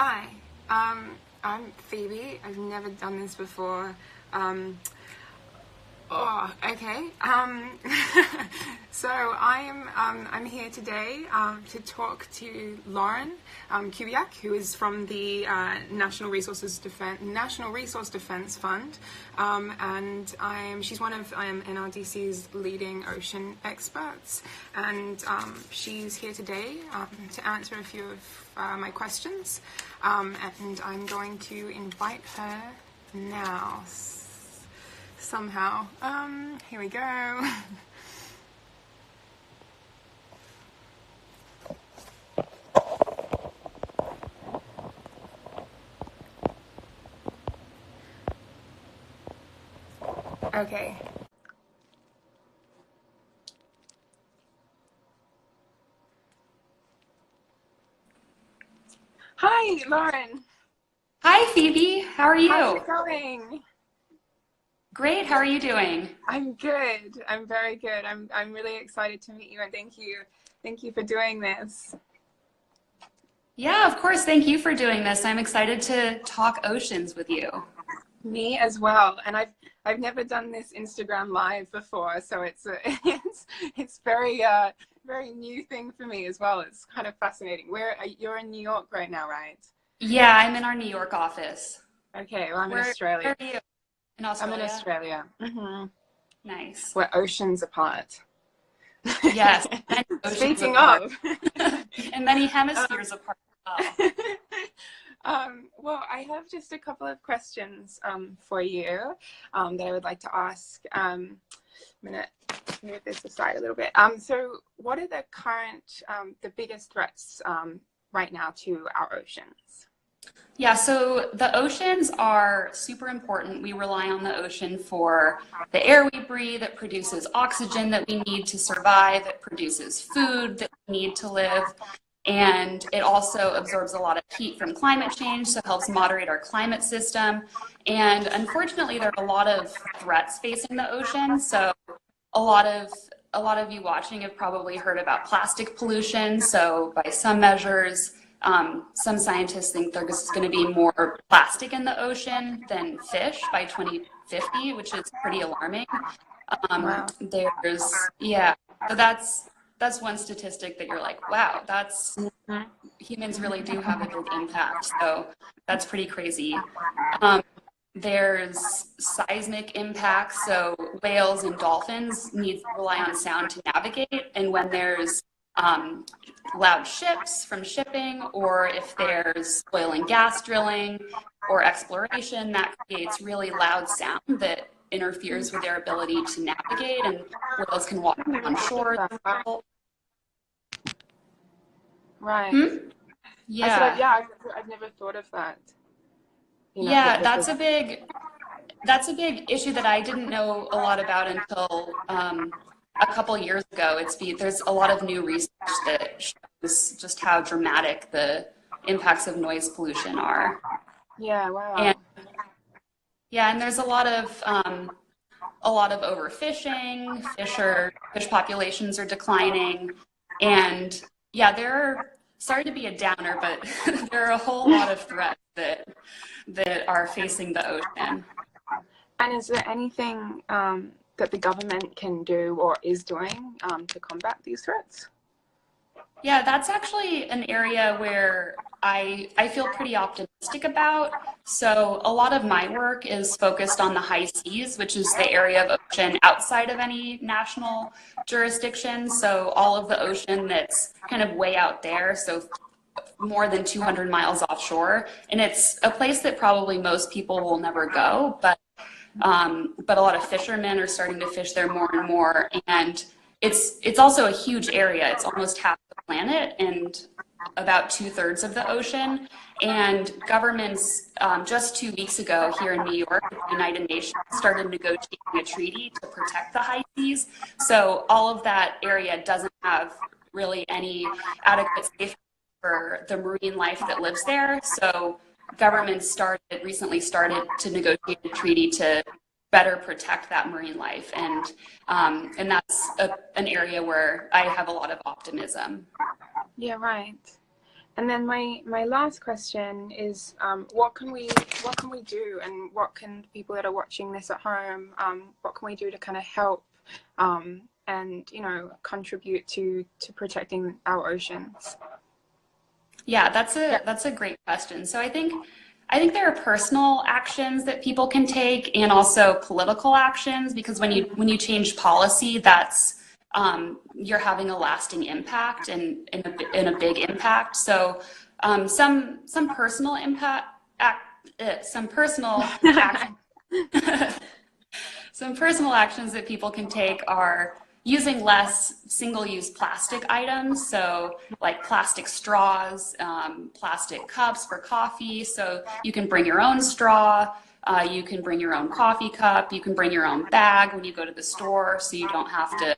Hi, I'm Phoebe. I've never done this before. Um, okay. So I'm here today to talk to Lauren Kubiak, who is from the National Resource Defense Fund, and she's one of NRDC's leading ocean experts, and she's here today to answer a few of my questions, and I'm going to invite her now. Somehow. Here we go. Okay. Hi, Lauren. Hi, Phoebe. How are How's you? it going? Great. How are you doing? I'm good. I'm very good. I'm really excited to meet you, and thank you for doing this. Yeah, of course. Thank you for doing this. I'm excited to talk oceans with you. Me as well. And I've never done this Instagram live before, so it's very new thing for me as well. It's kind of fascinating. You're in New York right now, right? Yeah, I'm in our New York office. Okay, well, I'm in Where Australia. are you? In I'm in Australia? Australia. Nice. We're oceans apart. Yes, many oceans Speaking apart of, and many um, hemispheres apart as well. well, I have just a couple of questions for you that I would like to ask. I'm going to move this aside a little bit. So what are the biggest threats right now to our oceans? Yeah, so the oceans are super important. We rely on the ocean for the air we breathe. It produces oxygen that we need to survive. It produces food that we need to live. And it also absorbs a lot of heat from climate change, so helps moderate our climate system. And unfortunately, there are a lot of threats facing the ocean. So a lot of a lot of you watching have probably heard about plastic pollution. So by some measures, some scientists think there's going to be more plastic in the ocean than fish by 2050, which is pretty alarming. Wow. Yeah, so that's one statistic that you're like, wow, that's Mhm. humans really do have a big impact. So that's pretty crazy. Um, there's seismic impacts, so whales and dolphins rely on sound to navigate, and when there's um, loud ships from shipping, or if there's oil and gas drilling or exploration, that creates really loud sound that interferes with their ability to navigate, and whales can walk I've never on thought of shore. that. Wow. Right. Hmm? I said, Yeah, I've never thought of that. yeah, The that's a big issue that I didn't know a lot about until a couple years ago. There's a lot of new research that shows just how dramatic the impacts of noise pollution are. yeah, And wow. yeah, and there's a lot of overfishing. Fish populations are declining, and yeah, there are sorry to be a downer, but there are a whole lot of threats that are facing the ocean. And is there anything that the government can do or is doing to combat these threats? Yeah, that's actually an area where I feel pretty optimistic about. So a lot of my work is focused on the high seas, which is the area of ocean outside of any national jurisdiction. So all of the ocean that's kind of way out there, so more than 200 miles offshore. And it's a place that probably most people will never go, but a lot of fishermen are starting to fish there more and more. And it's also a huge area. It's almost half the planet and about two-thirds of the ocean. And governments just 2 weeks ago here in New York, the United Nations started negotiating a treaty to protect the high seas. So all of that area doesn't have really any adequate safety for the marine life that lives there. So governments recently started to negotiate a treaty to better protect that marine life, and that's an area where I have a lot of optimism. Yeah, right. And then my last question is, what can we do, and what can people that are watching this at home, what can we do to kind of help and contribute to protecting our oceans? Yeah, that's a great question. So I think there are personal actions that people can take and also political actions, because when you change policy, that's you're having a lasting impact and a big impact. So some personal impact some personal action some personal actions that people can take are using less single-use plastic items, so like plastic straws, plastic cups for coffee. So you can bring your own straw, you can bring your own coffee cup, you can bring your own bag when you go to the store, so you don't have to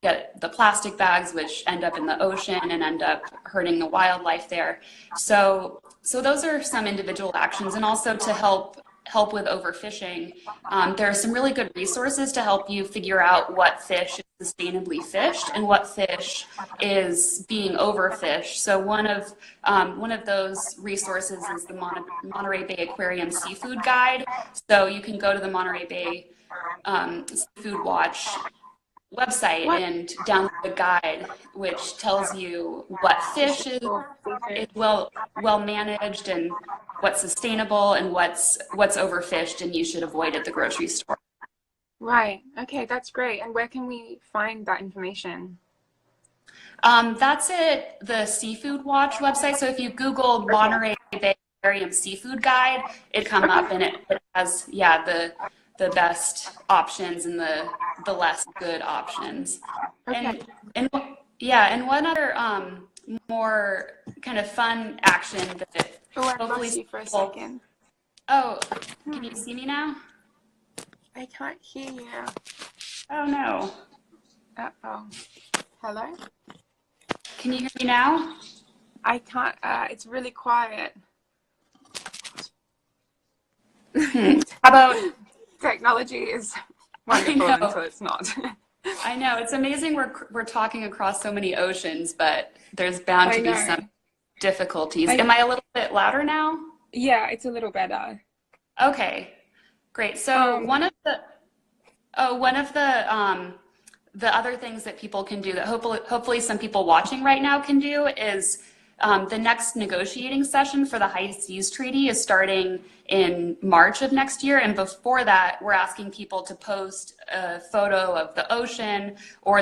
get the plastic bags, which end up in the ocean and end up hurting the wildlife there. So those are some individual actions, and also to help with overfishing. There are some really good resources to help you figure out what fish is sustainably fished and what fish is being overfished. So one of those resources is the Monterey Bay Aquarium Seafood Guide. So you can go to the Monterey Bay Seafood Watch website and download a guide which tells you what fish is well managed and what's sustainable and what's overfished and you should avoid at the grocery store. Right. Okay, that's great. And where can we find that information? That's at the Seafood Watch website. So if you Google Monterey Bay Aquarium Seafood Guide, it come up, and it has the best options and the less good options. Okay. And one other more kind of fun action that I lost you for a second. Oh, can you see me now? I can't hear you. Oh no. Uh-oh. Hello? Can you hear me now? I can't, it's really quiet. How about technology is wonderful until it's not. I know, it's amazing we're talking across so many oceans, but there's bound to be some difficulties. Am I a little bit louder now? Yeah, it's a little better. Okay, great. So one of the other things that people can do that hopefully some people watching right now can do is the next negotiating session for the High Seas Treaty is starting in March of next year. And before that, we're asking people to post a photo of the ocean or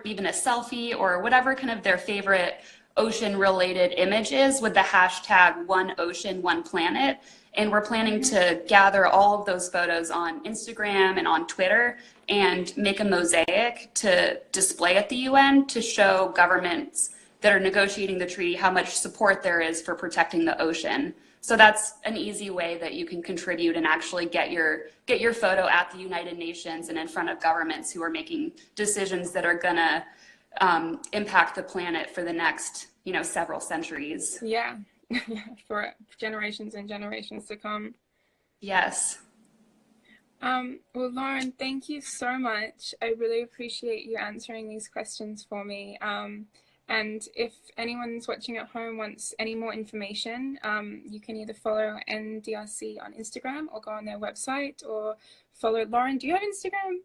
even a selfie or whatever kind of their favorite ocean related image is with the hashtag #OneOceanOnePlanet. And we're planning to gather all of those photos on Instagram and on Twitter and make a mosaic to display at the UN to show governments that are negotiating the treaty how much support there is for protecting the ocean. So that's an easy way that you can contribute and actually get your photo at the United Nations and in front of governments who are making decisions that are gonna impact the planet for the next, several centuries. Yeah, for generations and generations to come. Yes. Well, Lauren, thank you so much. I really appreciate you answering these questions for me. And if anyone's watching at home wants any more information, you can either follow NDRC on Instagram or go on their website or follow Lauren. Do you have Instagram?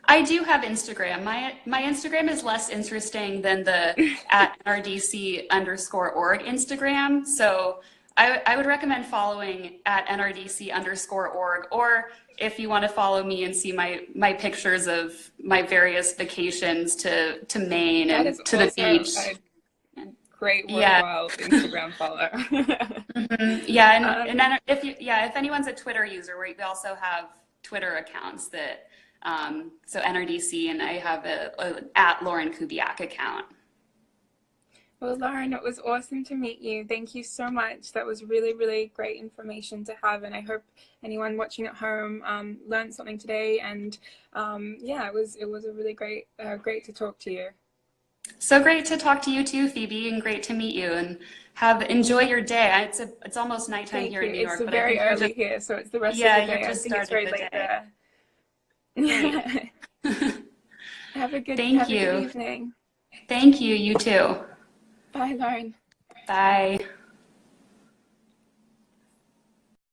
I do have Instagram. My Instagram is less interesting than the @NRDC_org Instagram. So I would recommend following @NRDC_org, or if you want to follow me and see my pictures of my various vacations to Maine and to the beach. Great worthwhile Instagram follow. Mm-hmm. Yeah, and then if anyone's a Twitter user, we also have Twitter accounts that so NRDC, and I have a @Lauren Kubiak account. Well, Lauren, it was awesome to meet you. Thank you so much. That was really, really great information to have, and I hope anyone watching at home learned something today. And it was a really great to talk to you. So great to talk to you too, Phoebe, and great to meet you. And enjoy your day. It's almost nighttime here in New York. It's very early here, so it's the rest of the day. I think it's very late there. Have a good evening. Thank you. You too. Bye, Lauren. Bye.